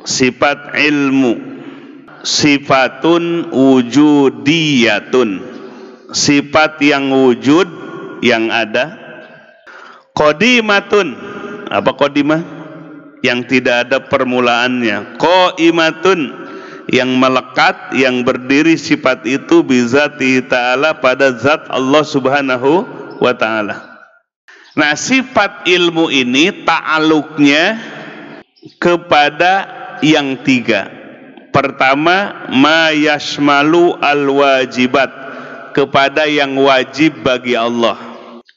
sifat ilmu, sifatun wujudiyatun, sifat yang wujud, yang ada. Qadimatun, apa qadimah? Yang tidak ada permulaannya. Qaimatun, yang melekat, yang berdiri sifat itu bizatihi ta'ala, pada zat Allah subhanahu wa ta'ala. Nah, sifat ilmu ini ta'aluknya kepada yang tiga. Pertama, ma yashmalu al-wajibat, kepada yang wajib bagi Allah.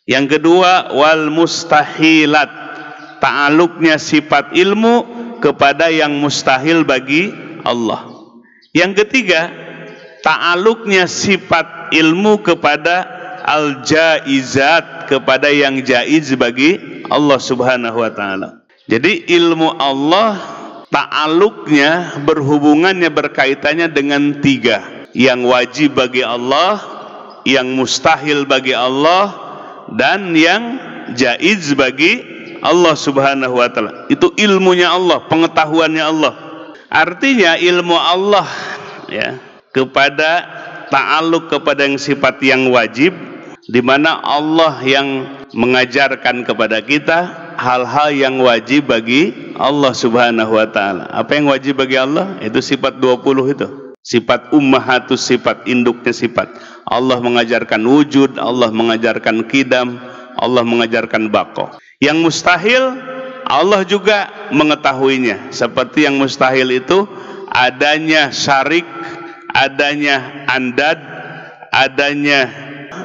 Yang kedua, wal mustahilat, ta'aluknya sifat ilmu kepada yang mustahil bagi Allah. Yang ketiga, ta'aluknya sifat ilmu kepada al-jaizat, kepada yang jaiz bagi Allah subhanahu wa ta'ala. Jadi ilmu Allah ta'aluknya, berhubungannya, berkaitannya dengan tiga. Yang wajib bagi Allah, yang mustahil bagi Allah, dan yang jaiz bagi Allah subhanahu wa ta'ala. Itu ilmunya Allah, pengetahuannya Allah. Artinya ilmu Allah ya, kepada ta'aluk kepada yang sifat yang wajib, di mana Allah yang mengajarkan kepada kita hal-hal yang wajib bagi Allah subhanahu wa ta'ala. Apa yang wajib bagi Allah? Itu sifat 20 itu. Sifat ummahatus sifat, induknya sifat. Allah mengajarkan wujud, Allah mengajarkan qidam, Allah mengajarkan baqa. Yang mustahil, Allah juga mengetahuinya. Seperti yang mustahil itu adanya syarik, adanya andad, adanya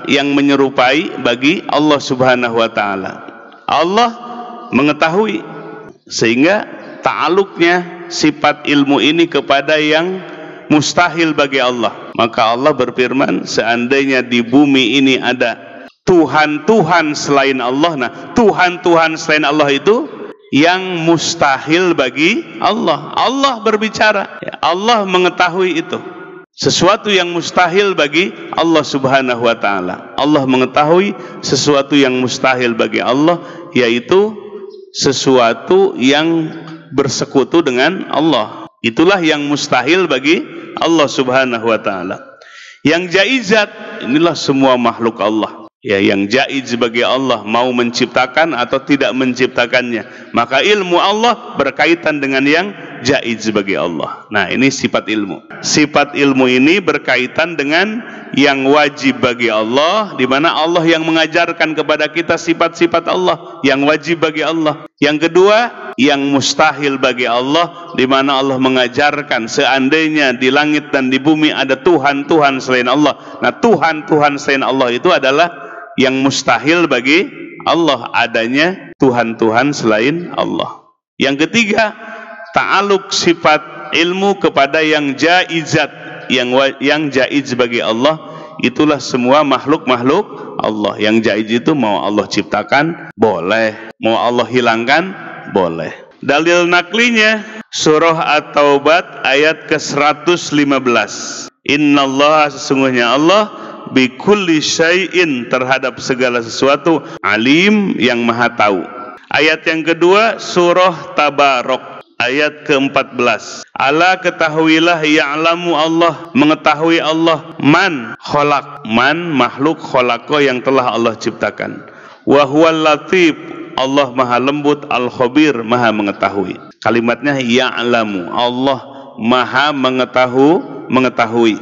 yang menyerupai bagi Allah subhanahu wa ta'ala. Allah mengetahui, sehingga ta'aluknya sifat ilmu ini kepada yang mustahil bagi Allah. Maka Allah berfirman, seandainya di bumi ini ada Tuhan-Tuhan selain Allah. Nah, Tuhan-Tuhan selain Allah itu yang mustahil bagi Allah. Allah berbicara, Allah mengetahui itu. Sesuatu yang mustahil bagi Allah subhanahu wa ta'ala. Allah mengetahui sesuatu yang mustahil bagi Allah, yaitu sesuatu yang bersekutu dengan Allah. Itulah yang mustahil bagi Allah subhanahu wa ta'ala. Yang jaizat, inilah semua makhluk Allah. Ya, yang jaiz bagi Allah, mau menciptakan atau tidak menciptakannya. Maka ilmu Allah berkaitan dengan yang jaiz bagi Allah. Nah, ini sifat ilmu. Sifat ilmu ini berkaitan dengan yang wajib bagi Allah, di mana Allah yang mengajarkan kepada kita sifat-sifat Allah yang wajib bagi Allah. Yang kedua, yang mustahil bagi Allah, di mana Allah mengajarkan seandainya di langit dan di bumi ada Tuhan-Tuhan selain Allah. Nah, Tuhan-Tuhan selain Allah itu adalah yang mustahil bagi Allah, adanya Tuhan-Tuhan selain Allah. Yang ketiga, ta'aluk sifat ilmu kepada yang jaizat, yang jaiz bagi Allah. Itulah semua makhluk-makhluk Allah. Yang jaiz itu mau Allah ciptakan boleh, mau Allah hilangkan boleh. Dalil naklinya surah At-Taubah ayat ke-115. Innallaha, sesungguhnya Allah, bikulli syai'in, terhadap segala sesuatu, alim, yang maha tahu. Ayat yang kedua surah Tabarok ayat ke-14. Ala, ketahuilah, ya'lamu, Allah mengetahui, Allah man khalaq, man makhluk, khalaqa, yang telah Allah ciptakan. Wa huwal latif, Allah maha lembut, al khabir, maha mengetahui. Kalimatnya ya'lamu, Allah maha mengetahui.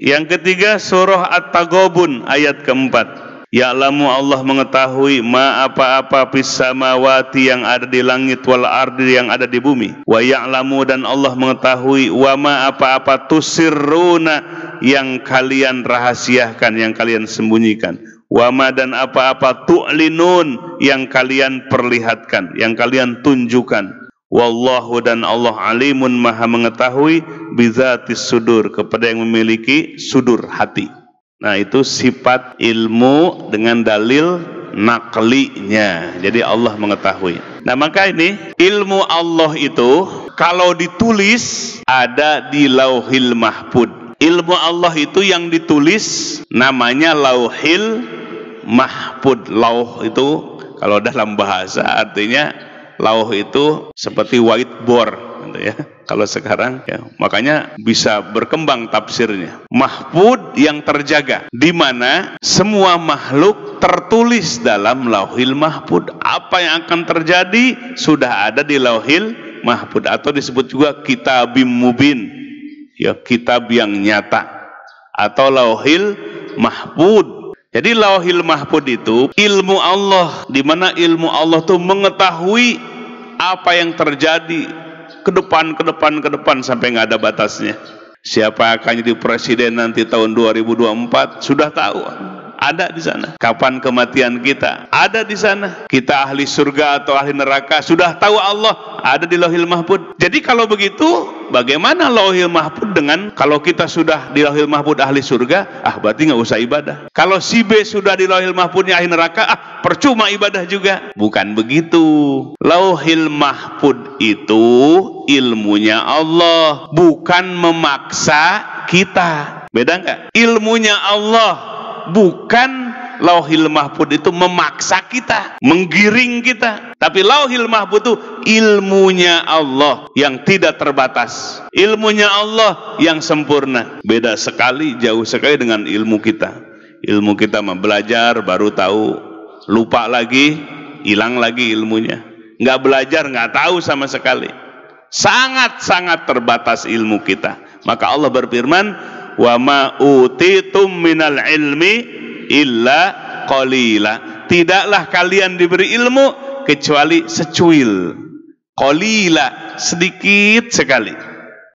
Yang ketiga surah At-Taghabun ayat keempat. Ya'lamu, Allah mengetahui, ma apa-apa fis samawati, yang ada di langit, wal ardi, yang ada di bumi. Wa ya'lamu, dan Allah mengetahui, wa ma apa-apa tusirruna, yang kalian rahasiakan, yang kalian sembunyikan. Wa ma, dan apa-apa tu'linun, yang kalian perlihatkan, yang kalian tunjukkan. Wallahu, dan Allah alimun, maha mengetahui, bizatis sudur, kepada yang memiliki sudur, hati. Nah, itu sifat ilmu dengan dalil naklinya. Jadi Allah mengetahui. Nah, maka ini ilmu Allah itu kalau ditulis ada di Lauhil Mahfud. Ilmu Allah itu yang ditulis namanya Lauhil Mahfud. Lauh itu kalau dalam bahasa artinya lauh itu seperti whiteboard. gitu ya. Kalau sekarang ya, makanya bisa berkembang tafsirnya. Mahfud yang terjaga, di mana semua makhluk tertulis dalam Lauhil Mahfud. Apa yang akan terjadi sudah ada di Lauhil Mahfud, atau disebut juga Kitabim Mubin, ya, kitab yang nyata, atau Lauhil Mahfud. Jadi Lauhil Mahfud itu ilmu Allah, di mana ilmu Allah itu mengetahui apa yang terjadi ke depan sampai nggak ada batasnya. Siapa akan jadi presiden nanti tahun 2024 sudah tahu, ada di sana. Kapan kematian kita ada di sana. Kita ahli surga atau ahli neraka sudah tahu Allah, ada di Lauhil Mahfud. Jadi kalau begitu, bagaimana Lauhil Mahfud dengan kalau kita sudah di Lauhil Mahfud ahli surga, berarti nggak usah ibadah. Kalau si B sudah di Lauhil Mahfudnya ahli neraka, percuma ibadah juga. Bukan begitu. Lauhil Mahfud itu ilmunya Allah, bukan memaksa kita. Beda nggak? Ilmunya Allah, bukan Lauhil Mahfud itu memaksa kita, menggiring kita. Tapi Lauhil Mahfud itu ilmunya Allah yang tidak terbatas, ilmunya Allah yang sempurna. Beda sekali, jauh sekali dengan ilmu kita. Ilmu kita belajar baru tahu, lupa lagi, hilang lagi ilmunya. Nggak belajar, nggak tahu sama sekali. Sangat-sangat terbatas ilmu kita. Maka Allah berfirman, wa ma utitum minal ilmi illa qalila. Tidaklah kalian diberi ilmu kecuali secuil. Qalila, sedikit sekali.